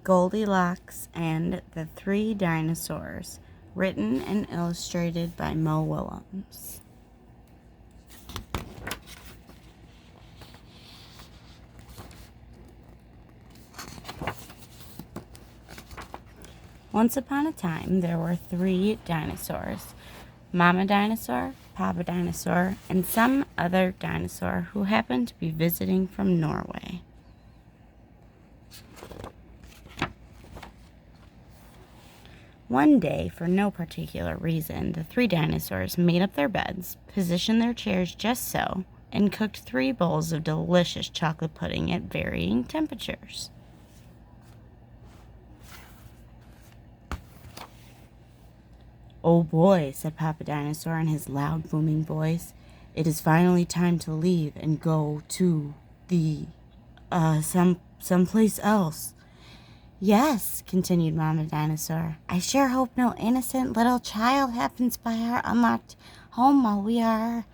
Goldilocks and the Three Dinosaurs, written and illustrated by Mo Willems. Once upon a time, there were 3 dinosaurs: Mama Dinosaur, Papa Dinosaur, and some other dinosaur who happened to be visiting from Norway. One day, for no particular reason, the 3 dinosaurs made up their beds, positioned their chairs just so, and cooked 3 bowls of delicious chocolate pudding at varying temperatures. "Oh boy," said Papa Dinosaur in his loud, booming voice, "it is finally time to leave and go to someplace else." "Yes," continued Mama Dinosaur, "I sure hope no innocent little child happens by our unlocked home while we are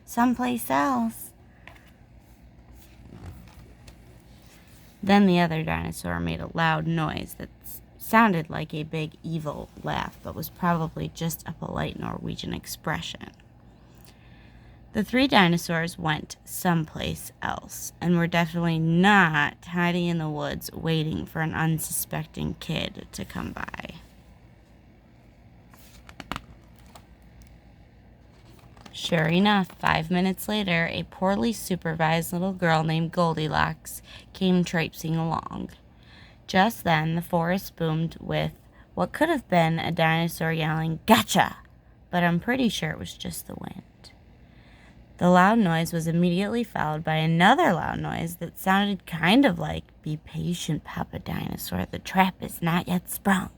someplace else." Then the other dinosaur made a loud noise that sounded like a big evil laugh, but was probably just a polite Norwegian expression. The 3 dinosaurs went someplace else, and were definitely not hiding in the woods waiting for an unsuspecting kid to come by. Sure enough, 5 minutes later, a poorly supervised little girl named Goldilocks came traipsing along. Just then, the forest boomed with what could have been a dinosaur yelling, "Gotcha!" But I'm pretty sure it was just the wind. The loud noise was immediately followed by another loud noise that sounded kind of like, "Be patient, Papa Dinosaur, the trap is not yet sprung."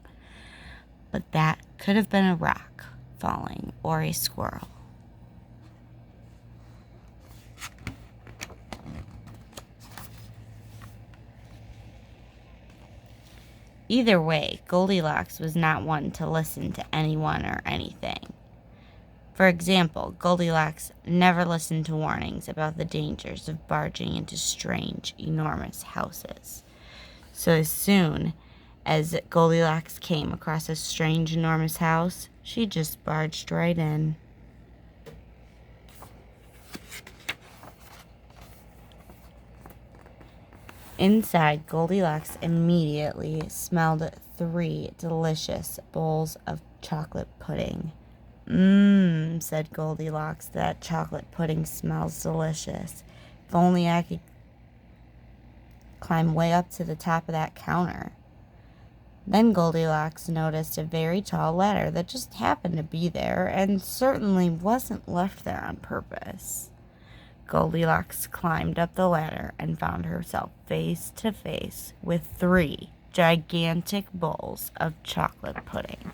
But that could have been a rock falling or a squirrel. Either way, Goldilocks was not one to listen to anyone or anything. For example, Goldilocks never listened to warnings about the dangers of barging into strange, enormous houses. So as soon as Goldilocks came across a strange, enormous house, she just barged right in. Inside, Goldilocks immediately smelled 3 delicious bowls of chocolate pudding. Said Goldilocks, "that chocolate pudding smells delicious. If only I could climb way up to the top of that counter." Then Goldilocks noticed a very tall ladder that just happened to be there and certainly wasn't left there on purpose. Goldilocks climbed up the ladder and found herself face to face with 3 gigantic bowls of chocolate pudding.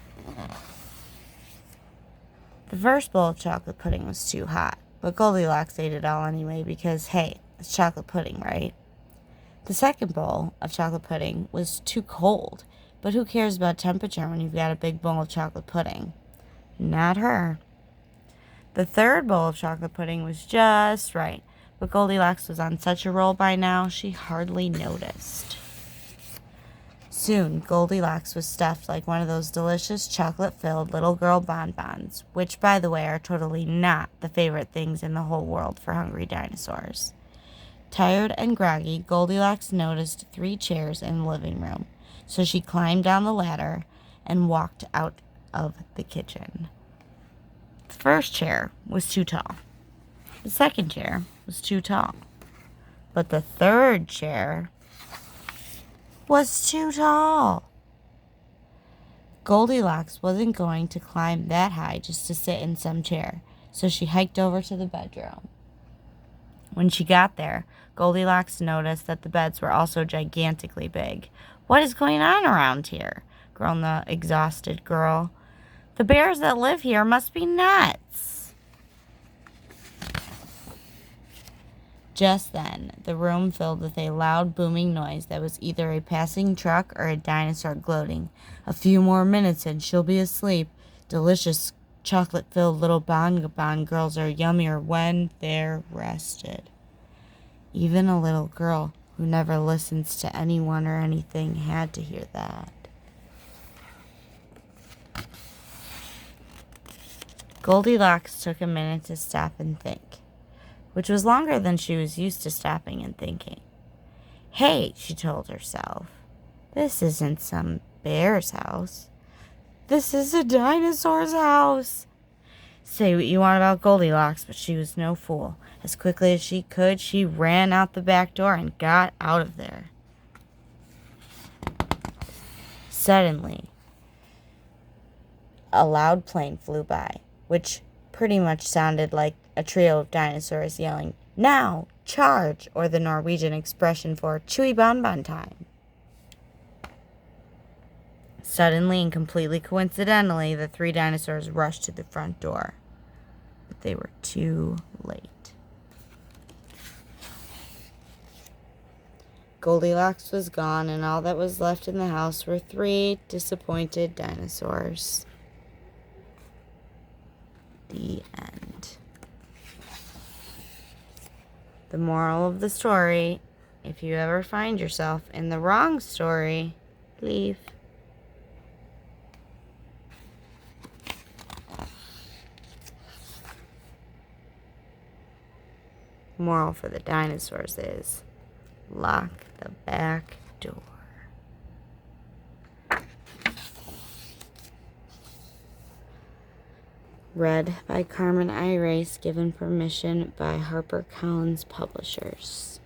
The first bowl of chocolate pudding was too hot, but Goldilocks ate it all anyway because, hey, it's chocolate pudding, right? The second bowl of chocolate pudding was too cold, but who cares about temperature when you've got a big bowl of chocolate pudding? Not her. The third bowl of chocolate pudding was just right, but Goldilocks was on such a roll by now, she hardly noticed. Soon, Goldilocks was stuffed like one of those delicious chocolate-filled little girl bonbons, which, by the way, are totally not the favorite things in the whole world for hungry dinosaurs. Tired and groggy, Goldilocks noticed 3 chairs in the living room, so she climbed down the ladder and walked out of the kitchen. The first chair was too tall. The second chair was too tall. But the third chair was too tall. Goldilocks wasn't going to climb that high just to sit in some chair, so she hiked over to the bedroom. When she got there, Goldilocks noticed that the beds were also gigantically big. "What is going on around here?" groaned the exhausted girl. "The bears that live here must be nuts." Just then, the room filled with a loud booming noise that was either a passing truck or a dinosaur gloating. "A few more minutes and she'll be asleep. Delicious chocolate-filled little bonbon girls are yummier when they're rested." Even a little girl who never listens to anyone or anything, had to hear that. Goldilocks took a minute to stop and think, which was longer than she was used to stopping and thinking. Hey, she told herself, this isn't some bear's house. This is a dinosaur's house. Say what you want about Goldilocks, but she was no fool. As quickly as she could, she ran out the back door and got out of there. Suddenly, a loud plane flew by, which pretty much sounded like a trio of dinosaurs yelling, "Now, charge!" or the Norwegian expression for chewy bonbon time. Suddenly and completely coincidentally, the 3 dinosaurs rushed to the front door. But they were too late. Goldilocks was gone, and all that was left in the house were 3 disappointed dinosaurs. The end. The moral of the story, if you ever find yourself in the wrong story, leave. Moral for the dinosaurs is, lock the back door. Read by Carmen Irace, given permission by HarperCollins Publishers.